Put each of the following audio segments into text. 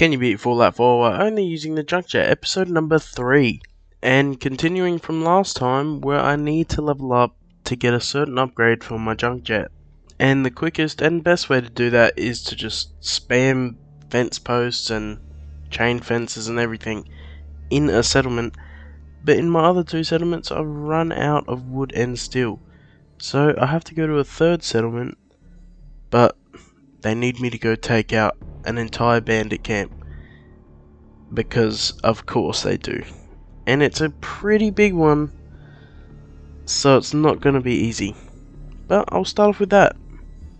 Can you beat Fallout 4 while only using the junk jet? Episode number 3. And continuing from last time, where I need to level up to get a certain upgrade for my junk jet. And the quickest and best way to do that is to just spam fence posts and chain fences and everything in a settlement. But in my other two settlements, I've run out of wood and steel. So I have to go to a third settlement, but they need me to go take out an entire bandit camp. Because of course they do. And it's a pretty big one, so it's not going to be easy. But I'll start off with that.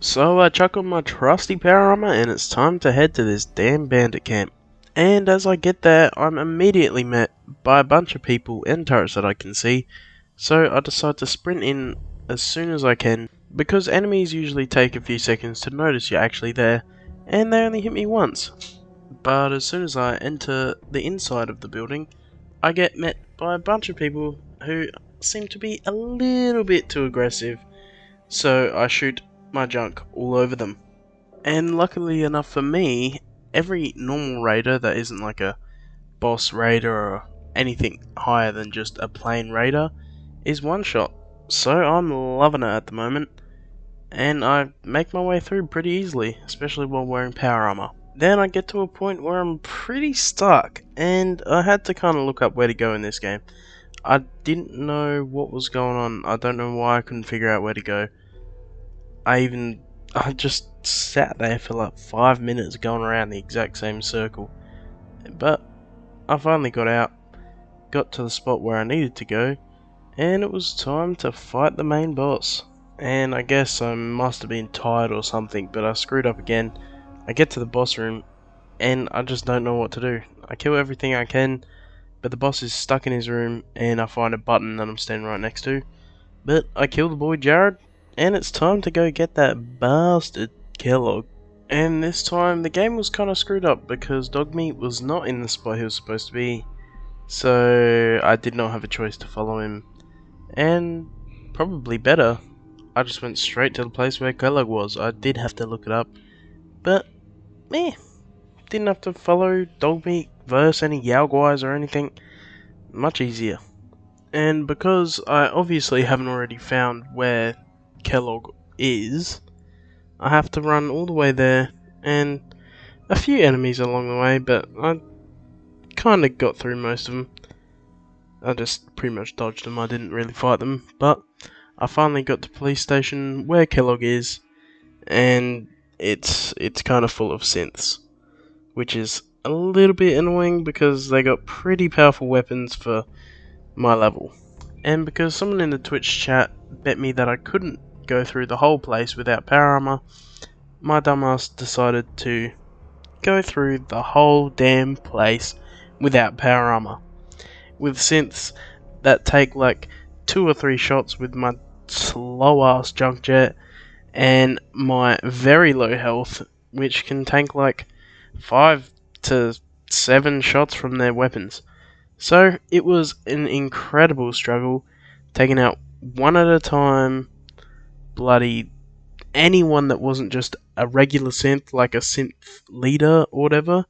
So I chuck on my trusty power armor and it's time to head to this damn bandit camp. And as I get there, I'm immediately met by a bunch of people and turrets that I can see. So I decide to sprint in as soon as I can, because enemies usually take a few seconds to notice you're actually there, and they only hit me once. But as soon as I enter the inside of the building, I get met by a bunch of people who seem to be a little bit too aggressive, so I shoot my junk all over them. And luckily enough for me, every normal raider that isn't like a boss raider or anything higher than just a plain raider is one shot, so I'm loving it at the moment, and I make my way through pretty easily, especially while wearing power armor. Then I get to a point where I'm pretty stuck, and I had to kind of look up where to go in this game. I didn't know what was going on. I don't know why I couldn't figure out where to go. I just sat there for like 5 minutes going around the exact same circle. But I finally got out, got to the spot where I needed to go, and it was time to fight the main boss. And I guess I must have been tired or something, but I screwed up again. I get to the boss room, and I just don't know what to do. I kill everything I can, but the boss is stuck in his room, and I find a button that I'm standing right next to. But I kill the boy Jared, and it's time to go get that bastard Kellogg. And this time, the game was kind of screwed up, because Dogmeat was not in the spot he was supposed to be. So I did not have a choice to follow him. And probably better, I just went straight to the place where Kellogg was. I did have to look it up. But, didn't have to follow Dogmeat versus any Yaoguais or anything. Much easier. And because I obviously haven't already found where Kellogg is, I have to run all the way there, and a few enemies along the way, but I kinda got through most of them. I just pretty much dodged them, I didn't really fight them, but I finally got to the police station where Kellogg is, and it's kind of full of synths, which is a little bit annoying because they got pretty powerful weapons for my level. And because someone in the Twitch chat bet me that I couldn't go through the whole place without power armor, my dumbass decided to go through the whole damn place without power armor, with synths that take like 2 or 3 shots with my slow ass junk jet, and my very low health, which can tank like 5 to 7 shots from their weapons. So it was an incredible struggle, taking out one at a time, bloody anyone that wasn't just a regular synth, like a synth leader or whatever,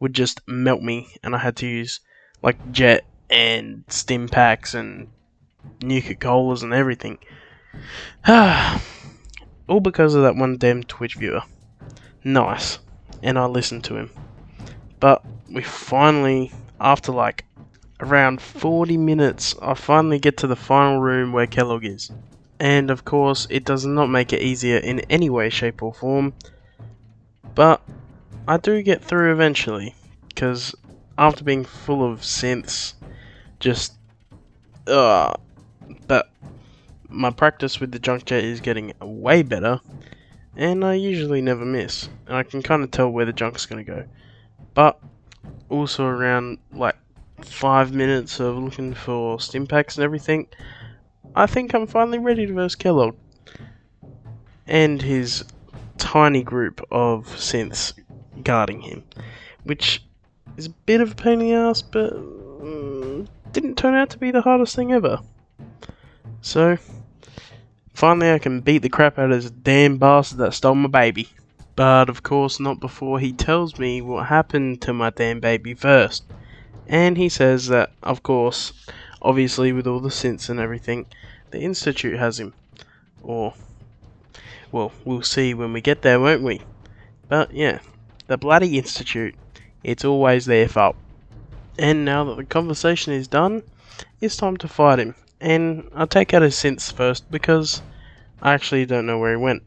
would just melt me, and I had to use like jet and stim packs and Nuka-Colas and everything. All because of that one damn Twitch viewer. Nice. And I listened to him. But we finally, after like around 40 minutes, I finally get to the final room where Kellogg is. And of course, it does not make it easier in any way, shape or form. But I do get through eventually, because after being full of synths, but my practice with the junk jet is getting way better, and I usually never miss, and I can kind of tell where the junk's going to go. But also around like 5 minutes of looking for stim packs and everything, I think I'm finally ready to verse Kellogg and his tiny group of synths guarding him, which is a bit of a pain in the ass, but didn't turn out to be the hardest thing ever. So finally I can beat the crap out of this damn bastard that stole my baby. But of course not before he tells me what happened to my damn baby first. And he says that, of course, obviously with all the synths and everything, the Institute has him. Or, well, we'll see when we get there, won't we? But yeah, the bloody Institute, it's always their fault. And now that the conversation is done, it's time to fight him. And I'll take out his synths first because I actually don't know where he went.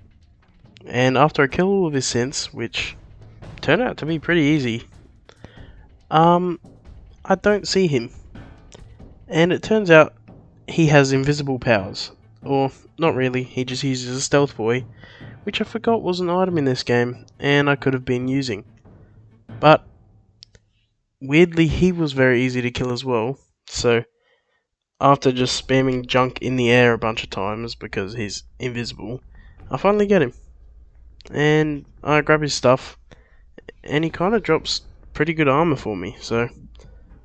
And after I kill all of his synths, which turned out to be pretty easy, I don't see him. And it turns out he has invisible powers. Or, not really, he just uses a stealth boy, which I forgot was an item in this game, and I could have been using. But, weirdly, he was very easy to kill as well, so after just spamming junk in the air a bunch of times because he's invisible, I finally get him. And I grab his stuff, and he kind of drops pretty good armor for me, so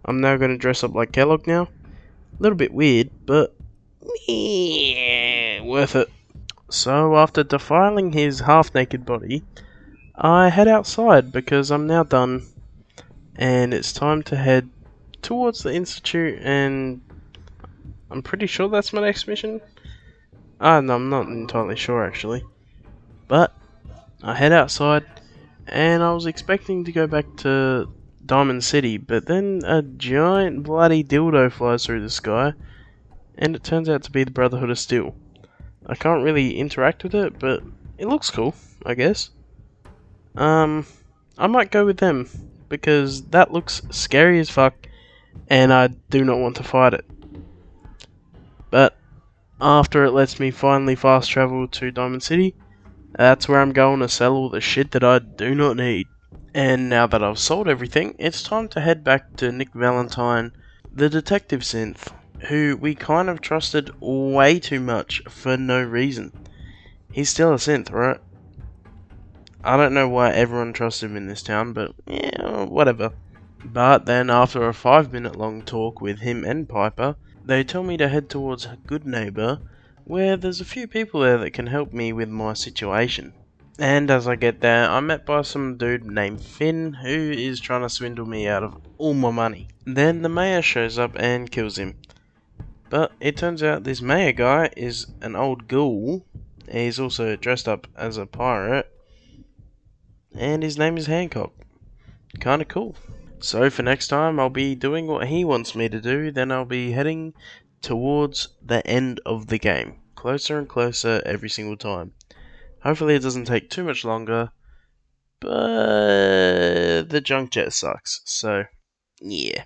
I'm now going to dress up like Kellogg now. A little bit weird, but yeah, worth it. So after defiling his half-naked body, I head outside because I'm now done, and it's time to head towards the Institute, and I'm pretty sure that's my next mission. No, I'm not entirely sure actually. But I head outside, and I was expecting to go back to Diamond City, but then a giant bloody dildo flies through the sky, and it turns out to be the Brotherhood of Steel. I can't really interact with it, but it looks cool, I guess. I might go with them, because that looks scary as fuck, and I do not want to fight it. But after it lets me finally fast travel to Diamond City, that's where I'm going to sell all the shit that I do not need. And now that I've sold everything, it's time to head back to Nick Valentine, the detective synth, who we kind of trusted way too much for no reason. He's still a synth, right? I don't know why everyone trusts him in this town, but yeah, whatever. But then after a 5-minute long talk with him and Piper, they tell me to head towards Goodneighbor, where there's a few people there that can help me with my situation. And as I get there, I'm met by some dude named Finn, who is trying to swindle me out of all my money. Then the mayor shows up and kills him. But it turns out this mayor guy is an old ghoul. He's also dressed up as a pirate. And his name is Hancock. Kinda cool. So for next time, I'll be doing what he wants me to do, then I'll be heading towards the end of the game. Closer and closer every single time. Hopefully it doesn't take too much longer, but the junk jet sucks, so yeah.